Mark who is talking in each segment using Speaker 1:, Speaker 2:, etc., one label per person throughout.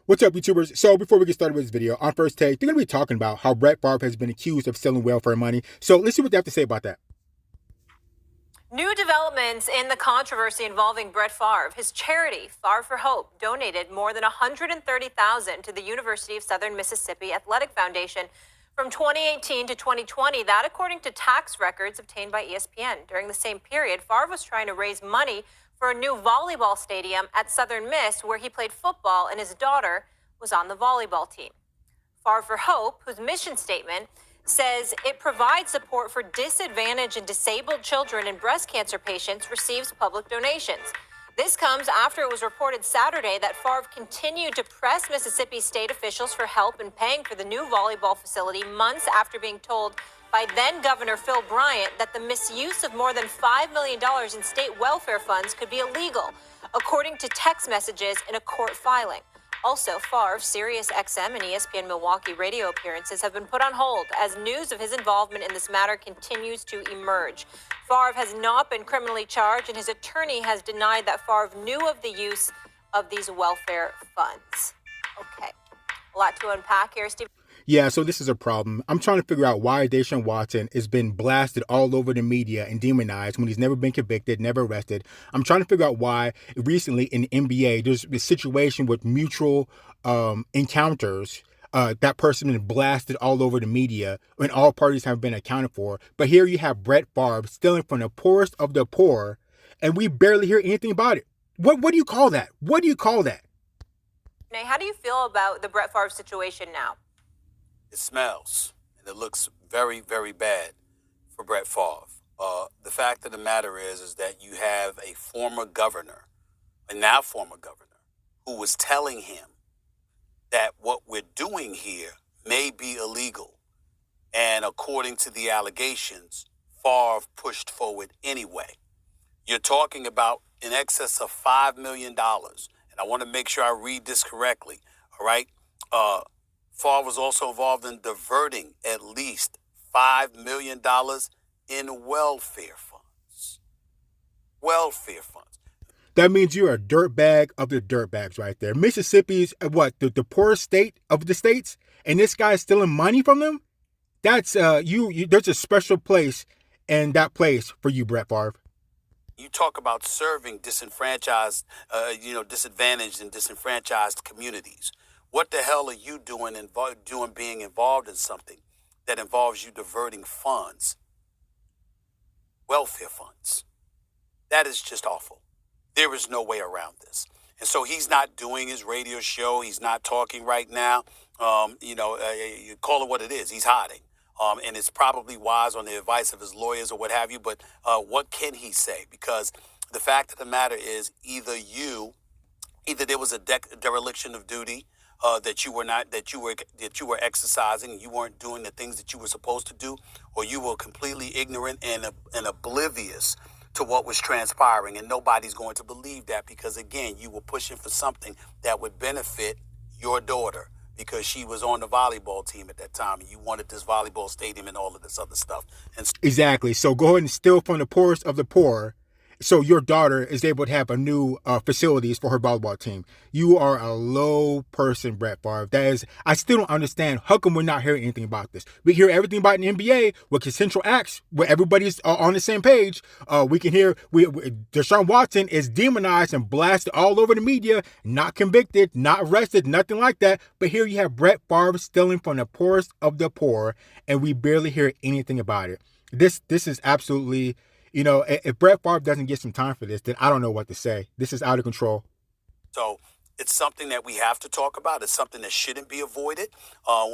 Speaker 1: What's up, YouTubers? So before we get started with this video, on First Take, they're going to be talking about how Brett Favre has been accused of stealing welfare money. So let's see what they have to say about that.
Speaker 2: New developments in the controversy involving Brett Favre. His charity, Favre for Hope, donated more than $130,000 to the University of Southern Mississippi Athletic Foundation from 2018 to 2020. That, according to tax records obtained by ESPN. During the same period, Favre was trying to raise money for a new volleyball stadium at Southern Miss, where he played football, and his daughter was on the volleyball team. Favre for Hope, whose mission statement says it provides support for disadvantaged and disabled children and breast cancer patients, receives public donations. This comes after it was reported Saturday that Favre continued to press Mississippi state officials for help in paying for the new volleyball facility months after being told by then Governor Phil Bryant that the misuse of more than $5 million in state welfare funds could be illegal, according to text messages in a court filing. Also, Favre's Sirius XM and ESPN Milwaukee radio appearances have been put on hold as news of his involvement in this matter continues to emerge. Favre has not been criminally charged, and his attorney has denied that Favre knew of the use of these welfare funds. Okay, a lot to unpack here, Steve.
Speaker 1: Yeah, so this is a problem. I'm trying to figure out why Deshaun Watson has been blasted all over the media and demonized when he's never been convicted, never arrested. I'm trying to figure out why recently in the NBA, there's a situation with mutual encounters. That person has been blasted all over the media when all parties have been accounted for. But here you have Brett Favre stealing from the poorest of the poor, and we barely hear anything about it. What do you call that? What do you call that?
Speaker 2: Now, how do you feel about the Brett Favre situation now?
Speaker 3: It smells, and it looks very, very bad for Brett Favre. The fact of the matter is that you have a former governor, a now former governor, who was telling him that what we're doing here may be illegal. And according to the allegations, Favre pushed forward anyway. You're talking about in excess of $5 million. And I want to make sure I read this correctly, all right? Favre was also involved in diverting at least $5 million in welfare funds. Welfare funds.
Speaker 1: That means you're a dirtbag of the dirtbags right there. Mississippi's the poorest state of the states, and this guy's stealing money from them? That's you there's a special place in that place for you, Brett Favre.
Speaker 3: You talk about serving disenfranchised, disadvantaged and disenfranchised communities. What the hell are you doing being involved in something that involves you diverting funds? Welfare funds. That is just awful. There is no way around this. And so he's not doing his radio show. He's not talking right now. You call it what it is. He's hiding. And it's probably wise on the advice of his lawyers or what have you. But what can he say? Because the fact of the matter is either there was a dereliction of duty, that you were exercising, you weren't doing the things that you were supposed to do, or you were completely ignorant and oblivious to what was transpiring. And nobody's going to believe that because, again, you were pushing for something that would benefit your daughter because she was on the volleyball team at that time and you wanted this volleyball stadium and all of this other stuff.
Speaker 1: Exactly. So go ahead and steal from the poorest of the poor, so your daughter is able to have a new facilities for her volleyball team. You are a low person, Brett Favre. That is, I still don't understand. How come we're not hearing anything about this? We hear everything about the NBA with consensual acts, where everybody's on the same page. We can hear Deshaun Watson is demonized and blasted all over the media, not convicted, not arrested, nothing like that. But here you have Brett Favre stealing from the poorest of the poor, and we barely hear anything about it. This is absolutely... if Brett Favre doesn't get some time for this, then I don't know what to say. This is out of control.
Speaker 3: So it's something that we have to talk about. It's something that shouldn't be avoided,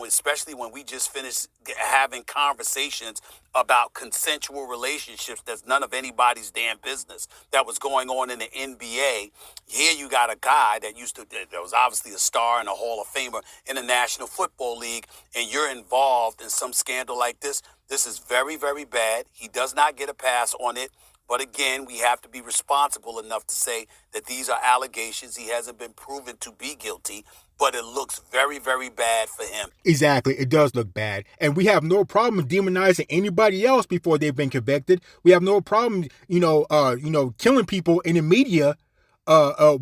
Speaker 3: especially when we just finished having conversations about consensual relationships that's none of anybody's damn business that was going on in the NBA. Here you got a guy that was obviously a star and a Hall of Famer in the National Football League, and you're involved in some scandal like this. This is very, very bad. He does not get a pass on it. But again, we have to be responsible enough to say that these are allegations. He hasn't been proven to be guilty, but it looks very, very bad for him.
Speaker 1: Exactly. It does look bad. And we have no problem demonizing anybody else before they've been convicted. We have no problem, killing people in the media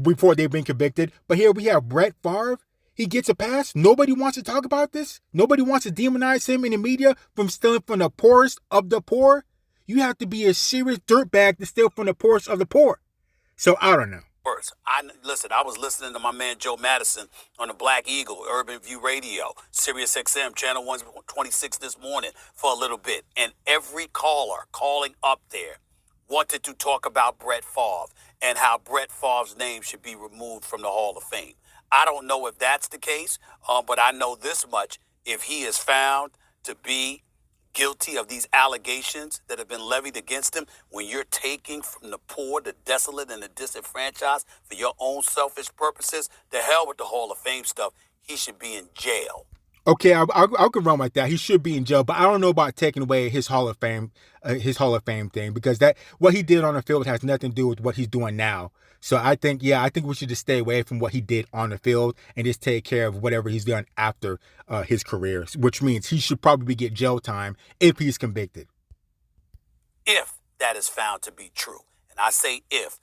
Speaker 1: before they've been convicted. But here we have Brett Favre. he gets a pass. Nobody wants to talk about this. Nobody wants to demonize him in the media from stealing from the poorest of the poor. You have to be a serious dirtbag to steal from the poorest of the poor. So I don't know.
Speaker 3: I was listening to my man Joe Madison on the Black Eagle, Urban View Radio, Sirius XM, Channel 126 this morning for a little bit. And every caller calling up there wanted to talk about Brett Favre and how Brett Favre's name should be removed from the Hall of Fame. I don't know if that's the case, but I know this much. If he is found to be guilty of these allegations that have been levied against him, when you're taking from the poor, the desolate, and the disenfranchised for your own selfish purposes, the hell with the Hall of Fame stuff. He should be in jail.
Speaker 1: Okay, I'll confirm like that. He should be in jail, but I don't know about taking away his Hall of Fame thing, because that what he did on the field has nothing to do with what he's doing now. So I think we should just stay away from what he did on the field and just take care of whatever he's done after his career, which means he should probably get jail time if he's convicted.
Speaker 3: If that is found to be true. And I say if,